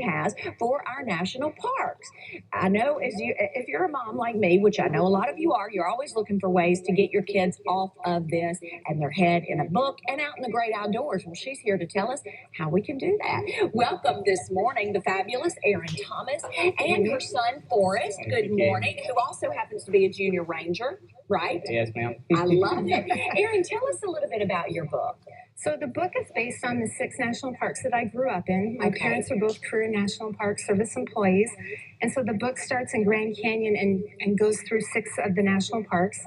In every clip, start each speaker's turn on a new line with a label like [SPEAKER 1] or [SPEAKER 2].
[SPEAKER 1] has for our national parks. I know if you're a mom like me, which I know a lot of you are, you're always looking for ways to get your kids off of this and their head in a book and out in the great outdoors. Well, she's here to tell us how we can do that. Welcome this morning, the fabulous Erin Thomas and her son Forrest. Good morning, who also happens to be a junior ranger, right?
[SPEAKER 2] Yes, ma'am.
[SPEAKER 1] I love it. Erin, tell us a little bit about your book.
[SPEAKER 3] So the book is based on the 6 national parks that I grew up in. My parents are both career National Park Service employees. And so the book starts in Grand Canyon and goes through 6 of the national parks,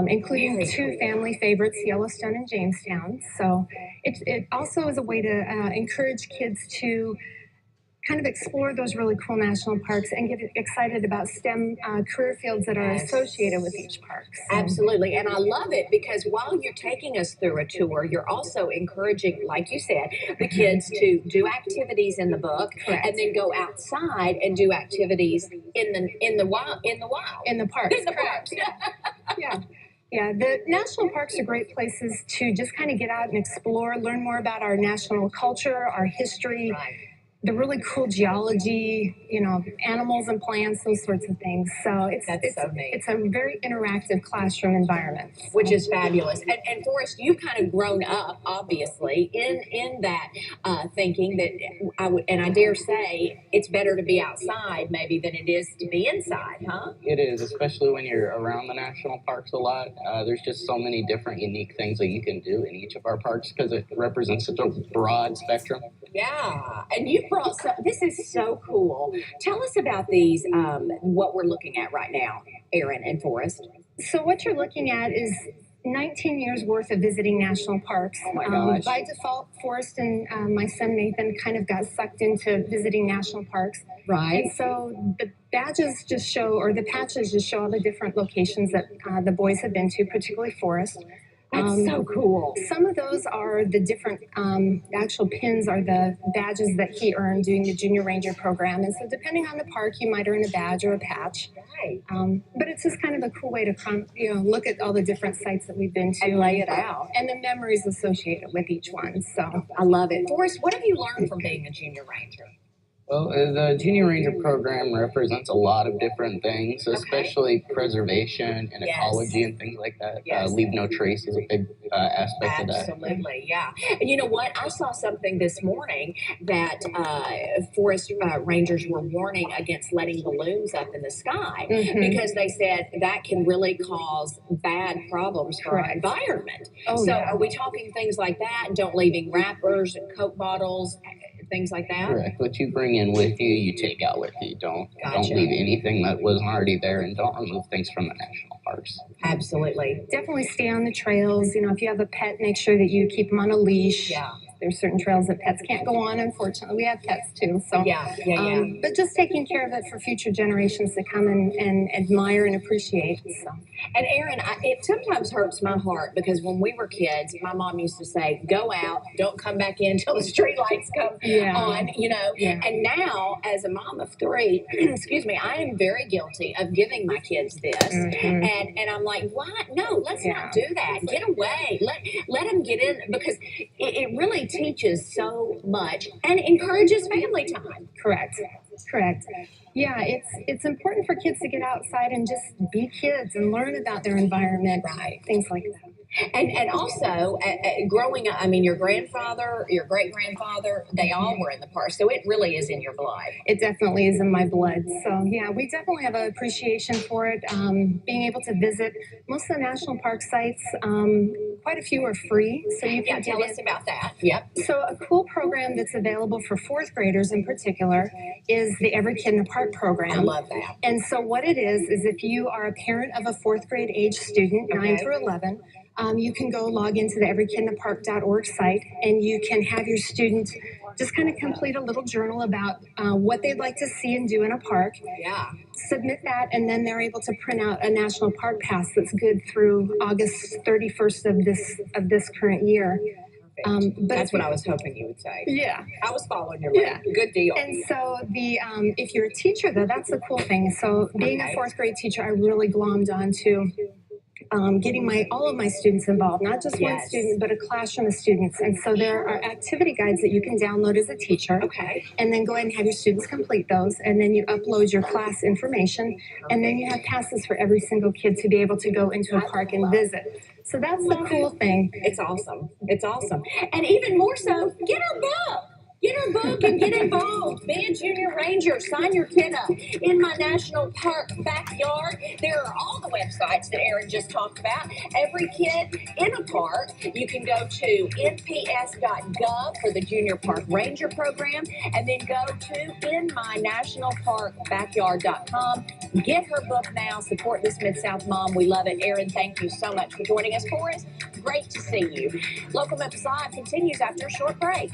[SPEAKER 3] including 2 family favorites, Yellowstone and Jamestown. So it also is a way to encourage kids to kind of explore those really cool national parks and get excited about STEM career fields that are associated with each park.
[SPEAKER 1] So. Absolutely. And I love it because while you're taking us through a tour, you're also encouraging, like you said, the kids to do activities in the book.
[SPEAKER 3] Correct.
[SPEAKER 1] And then go outside and do activities in the wild.
[SPEAKER 3] In the parks.
[SPEAKER 1] In the parks.
[SPEAKER 3] Yeah. Yeah, the national parks are great places to just kind of get out and explore, learn more about our national culture, our history.
[SPEAKER 1] Right.
[SPEAKER 3] The really cool geology, animals and plants, those sorts of things. So it's
[SPEAKER 1] so neat.
[SPEAKER 3] It's a very interactive classroom environment,
[SPEAKER 1] which is fabulous. And Forrest, you've kind of grown up, obviously, in that thinking that I dare say it's better to be outside maybe than it is to be inside, huh?
[SPEAKER 2] It is, especially when you're around the national parks a lot. There's just so many different unique things that you can do in each of our parks because it represents such a broad spectrum.
[SPEAKER 1] Yeah, and you brought this is so cool. Tell us about these, what we're looking at right now, Erin and Forrest.
[SPEAKER 3] So what you're looking at is 19 years worth of visiting national parks.
[SPEAKER 1] Oh my gosh.
[SPEAKER 3] By default, Forrest and my son Nathan kind of got sucked into visiting national parks.
[SPEAKER 1] Right.
[SPEAKER 3] And so the badges just show, or the patches just show all the different locations that the boys have been to, particularly Forrest.
[SPEAKER 1] That's so cool.
[SPEAKER 3] Some of those are the different, the actual pins are the badges that he earned doing the Junior Ranger program. And so depending on the park, you might earn a badge or a patch.
[SPEAKER 1] Right.
[SPEAKER 3] But it's just kind of a cool way to look at all the different sites that we've been to.
[SPEAKER 1] And lay it out.
[SPEAKER 3] And the memories associated with each one. So
[SPEAKER 1] I love it. Forrest, what have you learned from being a Junior Ranger?
[SPEAKER 2] Well, the Junior Ranger program represents a lot of different things, especially preservation and ecology and things like that.
[SPEAKER 1] Yes.
[SPEAKER 2] Leave no trace is a big aspect of that.
[SPEAKER 1] Absolutely, yeah. And you know what? I saw something this morning that forest rangers were warning against letting balloons up in the sky because they said that can really cause bad problems for our environment. So are we talking things like that? Don't leaving wrappers and Coke bottles, things like that?
[SPEAKER 2] Correct. What you bring in with you, you take out with you. Don't leave anything that wasn't already there, and don't remove things from the national parks.
[SPEAKER 1] Absolutely.
[SPEAKER 3] Definitely stay on the trails. If you have a pet, make sure that you keep them on a leash.
[SPEAKER 1] Yeah.
[SPEAKER 3] There's certain trails that pets can't go on, unfortunately. We have pets too. So
[SPEAKER 1] yeah.
[SPEAKER 3] But just taking care of it for future generations to come and admire and appreciate. So.
[SPEAKER 1] And Erin, it sometimes hurts my heart because when we were kids, my mom used to say, "Go out, don't come back in until the street lights come on."
[SPEAKER 3] Yeah.
[SPEAKER 1] And now, as a mom of 3, excuse me, I am very guilty of giving my kids this, and I'm like, "What? No, let's not do that. Get away. Let them get in because it really teaches so much and encourages family time."
[SPEAKER 3] Correct. Yeah, it's important for kids to get outside and just be kids and learn about their environment, things like that.
[SPEAKER 1] And also, growing up, I mean, your grandfather, your great-grandfather, they all were in the park, so it really is in your blood.
[SPEAKER 3] It definitely is in my blood. So, yeah, we definitely have an appreciation for it. Being able to visit most of the national park sites, quite a few are free. So you can
[SPEAKER 1] tell us about that. Yep.
[SPEAKER 3] So a cool program that's available for 4th graders in particular is the Every Kid in the Park program.
[SPEAKER 1] I love that.
[SPEAKER 3] And so what it is if you are a parent of a 4th grade age student, 9 through 11, you can go log into the everykidinthepark.org site, and you can have your student just kind of complete a little journal about what they'd like to see and do in a park.
[SPEAKER 1] Yeah.
[SPEAKER 3] Submit that, and then they're able to print out a national park pass that's good through August 31st of this current year.
[SPEAKER 1] But that's what I was hoping you would say.
[SPEAKER 3] Yeah.
[SPEAKER 1] I was following your lead. Good deal.
[SPEAKER 3] And so if you're a teacher, though, that's the cool thing. So being a 4th grade teacher, I really glommed onto getting all of my students involved, not just one student, but a classroom of students. And so there are activity guides that you can download as a teacher.
[SPEAKER 1] Okay.
[SPEAKER 3] And then go ahead and have your students complete those. And then you upload your class information. And then you have passes for every single kid to be able to go into a park and visit. So that's the cool thing.
[SPEAKER 1] It's awesome. It's awesome. And even more so, get her book. Get her book and get involved. Be a junior ranger. Sign your kid up. In my national park backyard, there are all the websites that Erin just talked about. Every kid in a park. You can go to nps.gov for the Junior Park Ranger program, and then go to inmynationalparkbackyard.com. Get her book now. Support this Mid-South mom. We love it. Erin, thank you so much for joining us for us. Great to see you. Local Memphis Live continues after a short break.